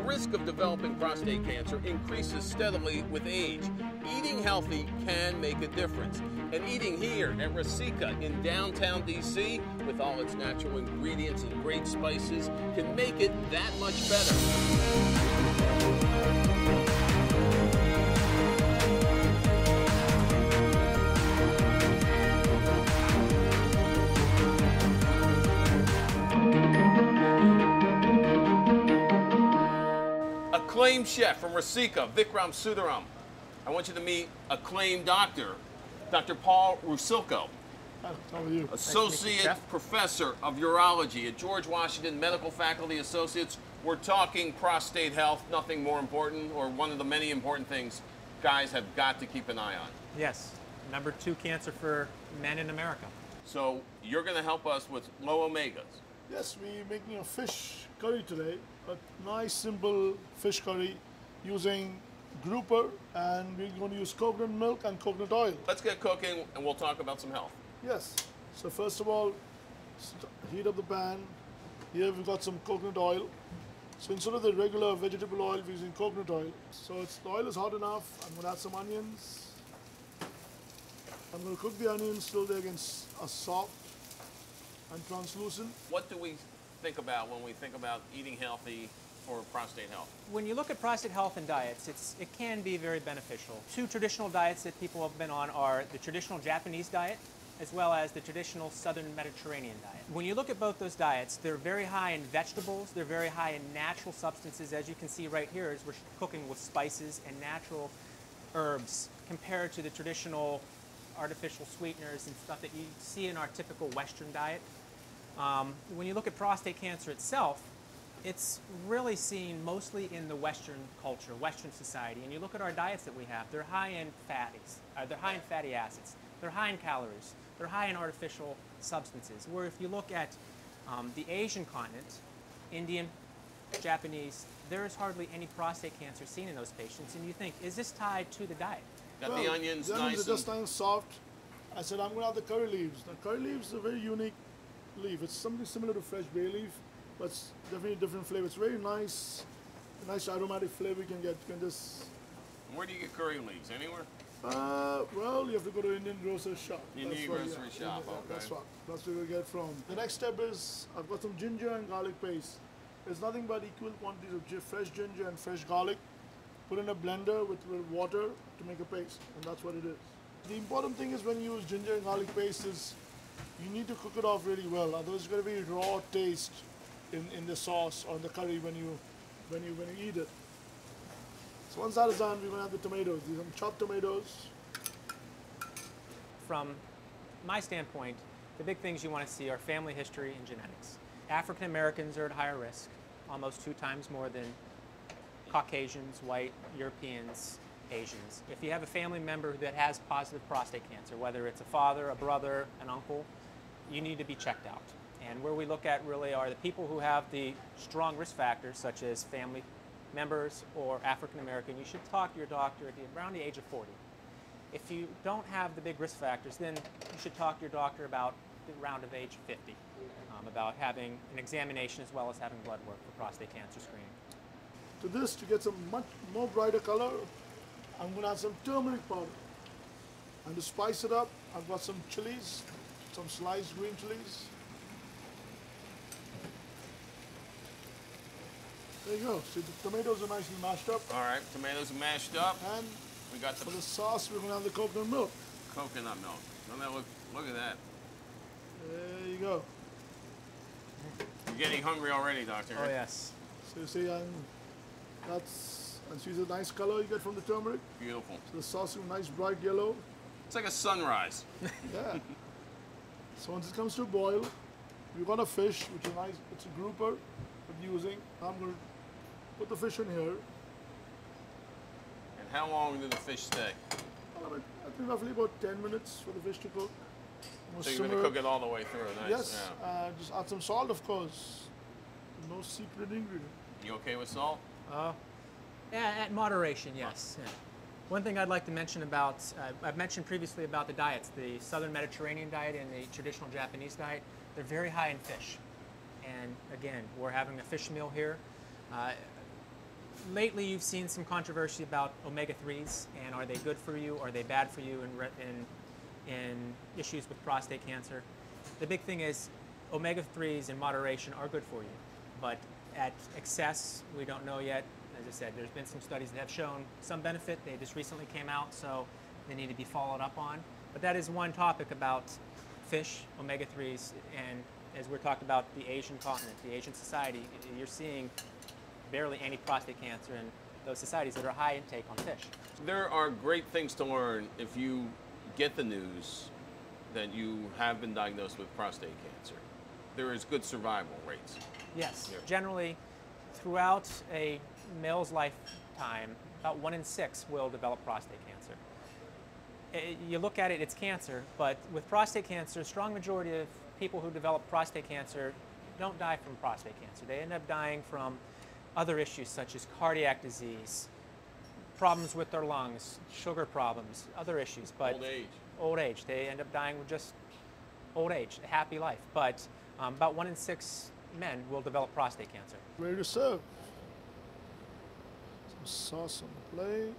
risk of developing prostate cancer increases steadily with age. Eating healthy can make a difference. And eating here at Rasika in downtown DC, with all its natural ingredients and great spices, can make it that much better. Acclaimed chef from Rasika, Vikram Sudaram. I want you to meet acclaimed doctor, Dr. Paul Rasika, How are you? Associate Professor of Urology at George Washington Medical Faculty Associates. We're talking prostate health, nothing more important, or one of the many important things guys have got to keep an eye on. Yes, #2 cancer for men in America. So you're going to help us with low omegas. Yes, we're making a fish curry today. A nice, simple fish curry using grouper, and we're going to use coconut milk and coconut oil. Let's get cooking, and we'll talk about some health. Yes. So first of all, heat up the pan. Here we've got some coconut oil. So instead of the regular vegetable oil, we're using coconut oil. So the oil is hot enough. I'm going to add some onions. I'm going to cook the onions till they get soft and translucent. What do we think about when we think about eating healthy for prostate health? When you look at prostate health and diets, it can be very beneficial. 2 traditional diets that people have been on are the traditional Japanese diet as well as the traditional Southern Mediterranean diet. When you look at both those diets, they're very high in vegetables, they're very high in natural substances. As you can see right here, as we're cooking with spices and natural herbs compared to the traditional artificial sweeteners and stuff that you see in our typical Western diet. When you look at prostate cancer itself, it's really seen mostly in the Western culture, Western society. And you look at our diets that we have, they're high in they're high in fatty acids, they're high in calories, they're high in artificial substances. Where if you look at the Asian continent, Indian, Japanese, there is hardly any prostate cancer seen in those patients. And you think, is this tied to the diet? Got the onions the nice onions are just nice soft. I said I'm going to have the curry leaves. The curry leaves is a very unique leaf. It's something similar to fresh bay leaf, but it's definitely a different flavor. It's very nice, nice aromatic flavor you can get. You can just. Where do you get curry leaves? Anywhere? Well, you have to go to Indian grocery shop. Indian grocery shop, okay. That's where we get from. The next step is I've got some ginger and garlic paste. It's nothing but equal quantities of fresh ginger and fresh garlic. Put in a blender with water to make a paste, and that's what it is. The important thing is when you use ginger and garlic paste is you need to cook it off really well. Otherwise, it's going to be raw taste in the sauce or in the curry when you eat it. So once that is done, we're going to add the tomatoes. These are chopped tomatoes. From my standpoint, the big things you want to see are family history and genetics. African Americans are at higher risk, almost 2 times more than Caucasians, white, Europeans, Asians. If you have a family member that has positive prostate cancer, whether it's a father, a brother, an uncle, you need to be checked out. And where we look at really are the people who have the strong risk factors, such as family members or African American. You should talk to your doctor at around the age of 40. If you don't have the big risk factors, then you should talk to your doctor about around of age 50, about having an examination as well as having blood work for prostate cancer screening. To this, to get some much more brighter color, I'm going to add some turmeric powder. And to spice it up, I've got some chilies, some sliced green chilies. There you go. See, the tomatoes are nicely mashed up. All right, tomatoes are mashed up. And we got for the sauce, we're going to have the coconut milk. Coconut milk. Look at that. There you go. You're getting hungry already, Doctor. Oh, yes. So you see, and see the nice color you get from the turmeric? Beautiful. So the sauce is a nice bright yellow. It's like a sunrise. Yeah. So once it comes to a boil, we've got a fish, which is nice. It's a grouper we're using. I'm going to put the fish in here. And how long did the fish stay? I think roughly about 10 minutes for the fish to cook. So you're going to cook it all the way through, nice. Yes, yeah. Just add some salt, of course. No secret ingredient. You okay with salt? Yeah, at moderation, yes. Yeah. One thing I'd like to mention about, I've mentioned previously about the diets, the Southern Mediterranean diet and the traditional Japanese diet, they're very high in fish. And again, we're having a fish meal here. lately you've seen some controversy about omega-3s and are they good for you, are they bad for you in issues with prostate cancer. The big thing is omega-3s in moderation are good for you, but at excess, we don't know yet. As I said, there's been some studies that have shown some benefit. They just recently came out, so they need to be followed up on. But that is one topic about fish, omega-3s, and as we're talking about the Asian continent, the Asian society, you're seeing barely any prostate cancer in those societies that are high intake on fish. There are great things to learn if you get the news that you have been diagnosed with prostate cancer. There is good survival rates. Yes, Yeah. generally throughout a male's lifetime, about 1 in 6 will develop prostate cancer. You look at it, it's cancer, but with prostate cancer, a strong majority of people who develop prostate cancer don't die from prostate cancer. They end up dying from other issues such as cardiac disease, problems with their lungs, sugar problems, other issues. But Old age. Old age. They end up dying with just old age, a happy life. But about 1 in 6 men will develop prostate cancer. Ready to serve. Some sauce on the plate.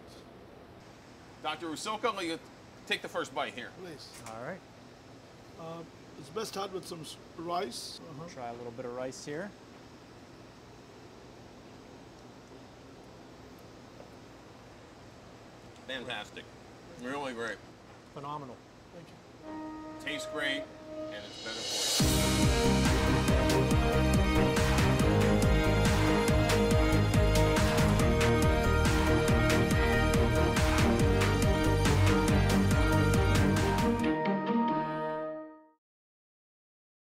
Dr. Rasika, will you take the first bite here? Please. All right. It's best start with some rice. Try a little bit of rice here. Fantastic. Really great. Phenomenal. Thank you. Tastes great, and it's better for you.